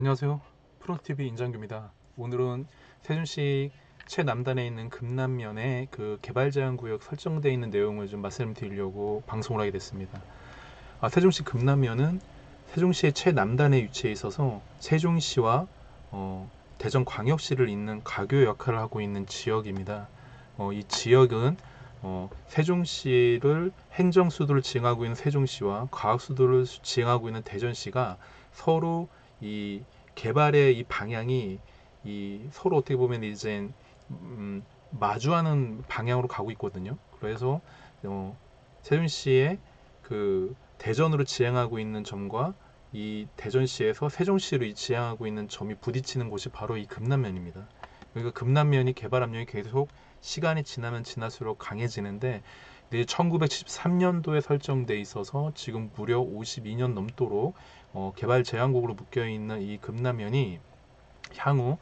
안녕하세요. 프로TV 인장규입니다. 오늘은 세종시 최남단에 있는 금남면에 그 개발제한구역 설정되어 있는 내용을 좀 말씀드리려고 방송을 하게 됐습니다. 세종시 금남면은 세종시의 최남단에 위치해 있어서 세종시와 대전광역시를 잇는 가교 역할을 하고 있는 지역입니다. 이 지역은 세종시를 행정수도를 지향하고 있는 세종시와 과학수도를 지향하고 있는 대전시가 서로 이 개발의 이 방향이 서로 어떻게 보면 이제 마주하는 방향으로 가고 있거든요. 그래서 세종시의 그 대전으로 지향하고 있는 점과 이 대전시에서 세종시로 지향하고 있는 점이 부딪히는 곳이 바로 이 금남면입니다. 그러니까 금남면이 개발 압력이 계속 시간이 지나면 지날수록 강해지는데 1973년도에 설정돼 있어서 지금 무려 52년 넘도록 개발 제한국으로 묶여 있는 이 금남면이 향후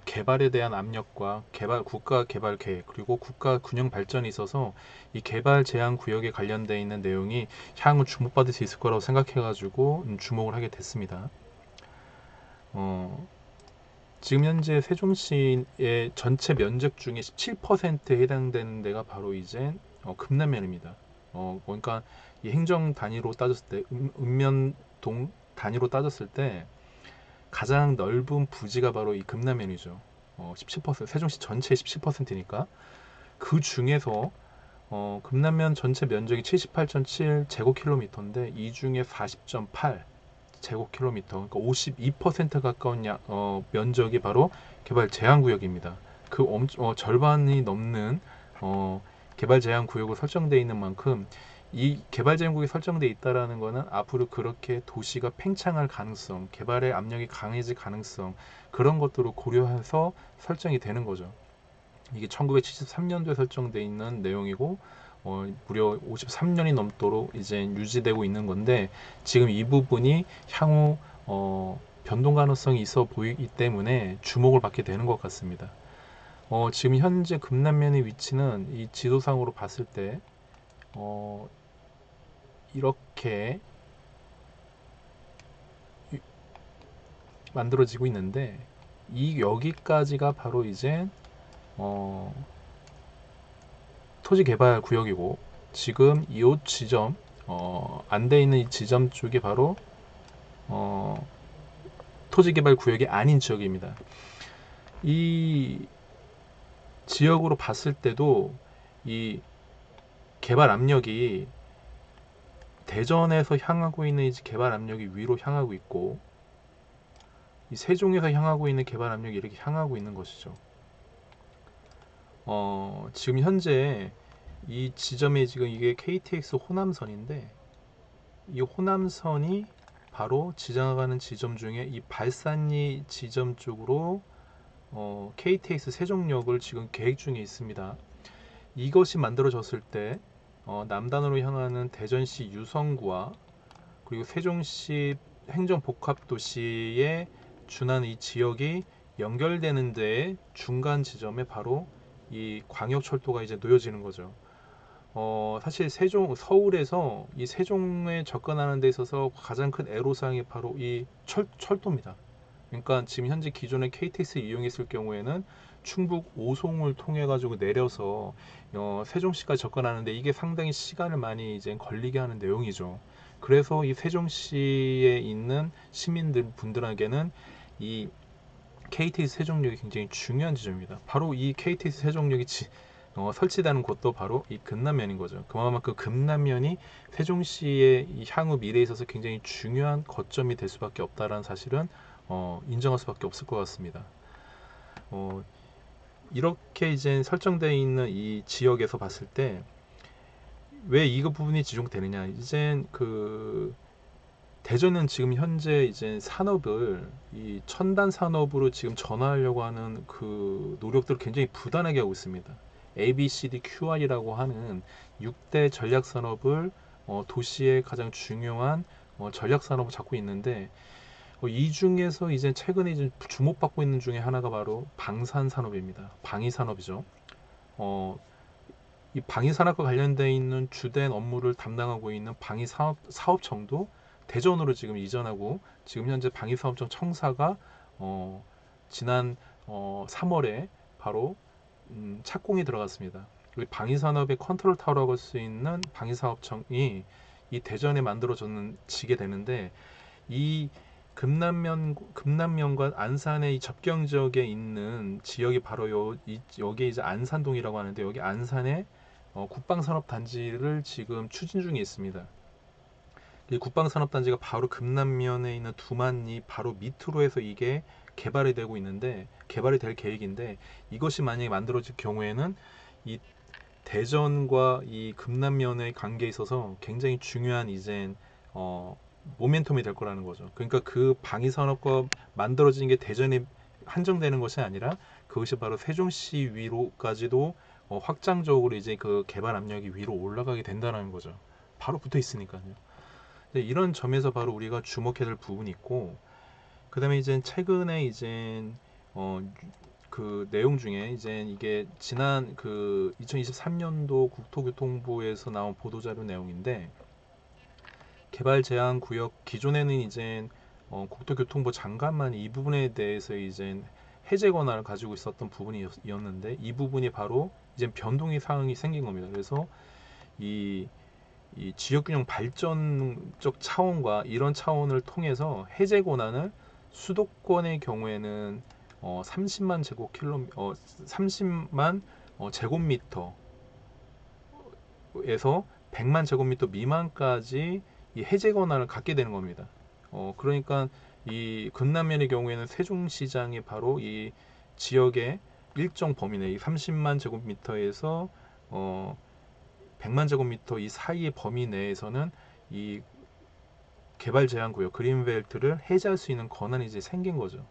개발에 대한 압력과 국가 개발 계획 그리고 국가 균형 발전에 있어서 이 개발 제한 구역에 관련되어 있는 내용이 향후 주목받을 수 있을 거라고 생각해가지고 주목을 하게 됐습니다. 어, 지금 현재 세종시의 전체 면적 중에 17%에 해당되는 데가 바로 이제 금남면입니다. 그러니까 이 행정 단위로 따졌을 때 읍면동 단위로 따졌을 때 가장 넓은 부지가 바로 이 금남면이죠. 17% 세종시 전체의 17%니까 그 중에서 금남면 전체 면적이 78.7 제곱킬로미터인데 이 중에 40.8 제곱킬로미터, 그러니까 52% 가까운 면적이 바로 개발 제한 구역입니다. 그 절반이 넘는 개발 제한 구역으로 설정되어 있는 만큼 이 개발 제한 구역이 설정되어 있다라는 것은 앞으로 그렇게 도시가 팽창할 가능성, 개발의 압력이 강해질 가능성 그런 것들을 고려해서 설정이 되는 거죠. 이게 1973년도에 설정되어 있는 내용이고 무려 53년이 넘도록 이제 유지되고 있는 건데 지금 이 부분이 향후 변동 가능성이 있어 보이기 때문에 주목을 받게 되는 것 같습니다. 지금 현재 금남면의 위치는 이 지도상으로 봤을 때 이렇게 만들어지고 있는데 이 여기까지가 바로 이제 어, 토지 개발 구역이고 지금 이 지점 안 돼 있는 이 지점 쪽이 바로 어, 토지 개발 구역이 아닌 지역입니다. 이 지역으로 봤을 때도 이 개발 압력이 대전에서 향하고 있는 이 개발 압력이 위로 향하고 있고 이 세종에서 향하고 있는 개발 압력이 이렇게 향하고 있는 것이죠. 지금 현재 이 지점에 지금 이게 KTX 호남선인데 이 호남선이 바로 지나가는 지점 중에 이 발산리 지점 쪽으로 KTX 세종역을 지금 계획 중에 있습니다. 이것이 만들어졌을 때 남단으로 향하는 대전시 유성구와 그리고 세종시 행정복합도시에 준하는 이 지역이 연결되는 데에 중간 지점에 바로 이 광역철도가 이제 놓여지는 거죠. 사실 서울에서 이 세종에 접근하는 데 있어서 가장 큰 애로사항이 바로 이 철도입니다. 그러니까 지금 현재 기존의 KTX 이용했을 경우에는 충북 오송을 통해 가지고 내려서 세종시까지 접근하는데 이게 상당히 시간을 많이 이제 걸리게 하는 내용이죠. 그래서 이 세종시에 있는 시민들 분들에게는 이 KTX 세종역이 굉장히 중요한 지점입니다. 바로 이 KTX 세종역이 설치되는 곳도 바로 이 금남면인 거죠. 그만큼 금남면이 세종시의 이 향후 미래에 있어서 굉장히 중요한 거점이 될 수밖에 없다라는 사실은 인정할 수밖에 없을 것 같습니다. 이렇게 이제 설정되어 있는 이 지역에서 봤을 때 왜 이거 부분이 지종되느냐? 이제 그 대전은 지금 현재 이제 산업을 이 첨단 산업으로 지금 전환하려고 하는 그 노력들을 굉장히 부단하게 하고 있습니다. ABCDQR이라고 하는 6대 전략 산업을 도시의 가장 중요한 전략 산업을 잡고 있는데 이 중에서 이제 최근에 이제 주목받고 있는 중에 하나가 바로 방산 산업입니다. 방위 산업이죠. 어, 이 방위 산업과 관련되어 있는 주된 업무를 담당하고 있는 방위 사업청도 대전으로 지금 이전하고 지금 현재 방위사업청 청사가 지난 3월에 바로 착공이 들어갔습니다. 그리고 방위산업의 컨트롤 타워라고 할 수 있는 방위사업청이 이 대전에 지게 되는데 이 금남면과 안산의 이 접경 지역에 있는 지역이 바로 여기 이제 안산동이라고 하는데 여기 안산에 국방산업단지를 지금 추진 중에 있습니다. 이 국방산업단지가 바로 금남면에 있는 두만리 바로 밑으로 해서 이게 개발이 될 계획인데 이것이 만약에 만들어질 경우에는 이 대전과 이 금남면의 관계에 있어서 굉장히 중요한 이제 모멘텀이 될 거라는 거죠. 그러니까 그 방위산업과 만들어진 게 대전에 한정되는 것이 아니라 그것이 바로 세종시 위로까지도 확장적으로 이제 그 개발 압력이 위로 올라가게 된다는 거죠. 바로 붙어 있으니까요. 이런 점에서 바로 우리가 주목해야 될 부분이 있고, 그다음에 이제 최근에 이제 그 내용 중에 이제 이게 지난 그 2023년도 국토교통부에서 나온 보도자료 내용인데 개발 제한 구역 기존에는 이제 국토교통부 장관만 이 부분에 대해서 이제 해제 권한을 가지고 있었던 부분이었는데 이 부분이 바로 이제 변동의 사항이 생긴 겁니다. 그래서 이 지역균형 발전적 차원과 이런 차원을 통해서 해제 권한을 수도권의 경우에는 30만 제곱킬로미터, 30만 제곱미터에서 100만 제곱미터 미만까지 이 해제 권한을 갖게 되는 겁니다. 그러니까 이 금남면의 경우에는 세종시장이 바로 이 지역의 일정 범위 내, 이 30만 제곱미터에서 100만 제곱미터 이 사이의 범위 내에서는 이 개발 제한 구역 그린벨트를 해제할 수 있는 권한이 이제 생긴 거죠.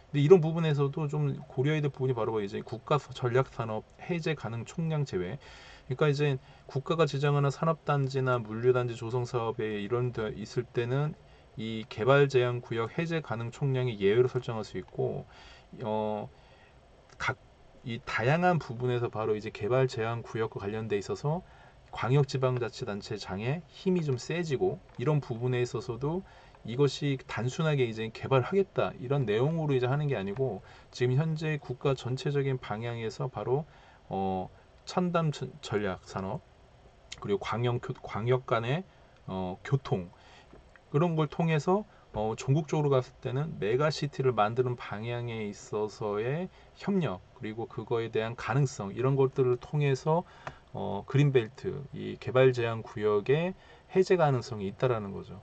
근데 이런 부분에서도 좀 고려해야 될 부분이 바로 이제 국가 전략 산업 해제 가능 총량 제외. 그러니까 이제 국가가 지정하는 산업단지나 물류단지 조성 사업에 이런 데 있을 때는 이 개발 제한 구역 해제 가능 총량이 예외로 설정할 수 있고 각 이 다양한 부분에서 바로 이제 개발 제한 구역과 관련돼 있어서 광역지방자치단체장의 힘이 좀 세지고 이런 부분에 있어서도 이것이 단순하게 이제 개발하겠다 이런 내용으로 이제 하는 게 아니고 지금 현재 국가 전체적인 방향에서 바로 첨단 전략 산업 그리고 광역 간의 교통 그런 걸 통해서 전국적으로 갔을 때는 메가시티를 만드는 방향에 있어서의 협력 그리고 그거에 대한 가능성 이런 것들을 통해서 그린벨트 이 개발 제한 구역의 해제 가능성이 있다라는 거죠.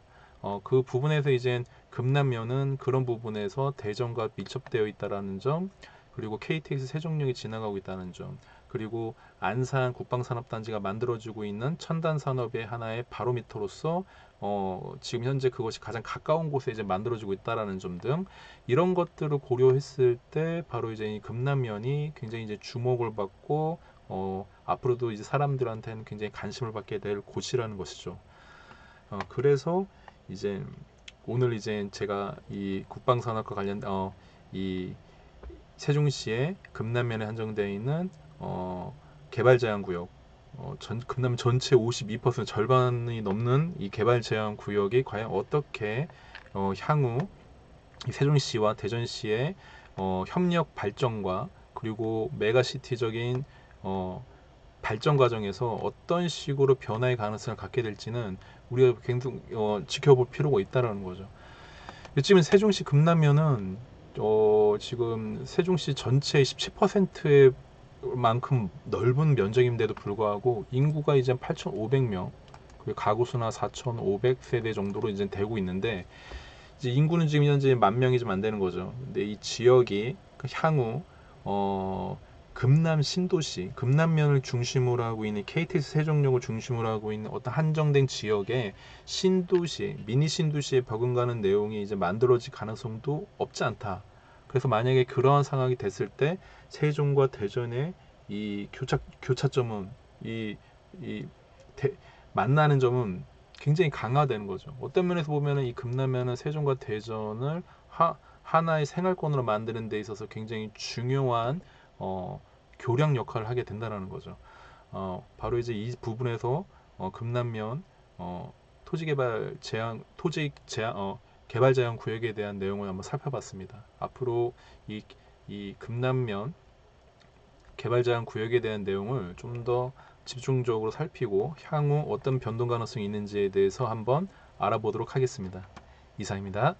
그 부분에서 이제 금남면은 그런 부분에서 대전과 밀접되어 있다라는 점, 그리고 KTX 세종역이 지나가고 있다는 점, 그리고 안산 국방산업단지가 만들어지고 있는 첨단 산업의 하나의 바로미터로서 지금 현재 그것이 가장 가까운 곳에 이제 만들어지고 있다라는 점 등 이런 것들을 고려했을 때 바로 이제 이 금남면이 굉장히 이제 주목을 받고 앞으로도 이제 사람들한테는 굉장히 관심을 받게 될 곳이라는 것이죠. 그래서 이제 오늘 이제 제가 이 국방산업과 관련 이 세종시의 금남면에 한정되어 있는 개발 제한 구역 금남 전체 52% 절반이 넘는 이 개발 제한 구역이 과연 어떻게 향후 이 세종시와 대전시의 협력 발전과 그리고 메가시티적인 발전 과정에서 어떤 식으로 변화의 가능성을 갖게 될지는 우리가 굉장히 지켜볼 필요가 있다는 거죠. 지금 세종시 금남면은 지금 세종시 전체의 17%의 만큼 넓은 면적인데도 불구하고 인구가 이제 8,500명, 그리고 가구 수나 4,500세대 정도로 이제 되고 있는데 이제 인구는 지금 현재 10,000명이 좀 안 되는 거죠. 근데 이 지역이 향후 금남 신도시, 금남면을 중심으로 하고 있는 KTX 세종역을 중심으로 하고 있는 어떤 한정된 지역의 신도시, 미니 신도시에 버금가는 내용이 이제 만들어질 가능성도 없지 않다. 그래서 만약에 그러한 상황이 됐을 때 세종과 대전의 이 교차점은 이 만나는 점은 굉장히 강화되는 거죠. 어떤 면에서 보면은 이 금남면은 세종과 대전을 하나의 생활권으로 만드는 데 있어서 굉장히 중요한 교량 역할을 하게 된다는 거죠. 바로 이제 이 부분에서 금남면 개발 제한 구역에 대한 내용을 한번 살펴봤습니다. 앞으로 이 금남면 개발 제한 구역에 대한 내용을 좀 더 집중적으로 살피고 향후 어떤 변동 가능성이 있는지에 대해서 한번 알아보도록 하겠습니다. 이상입니다.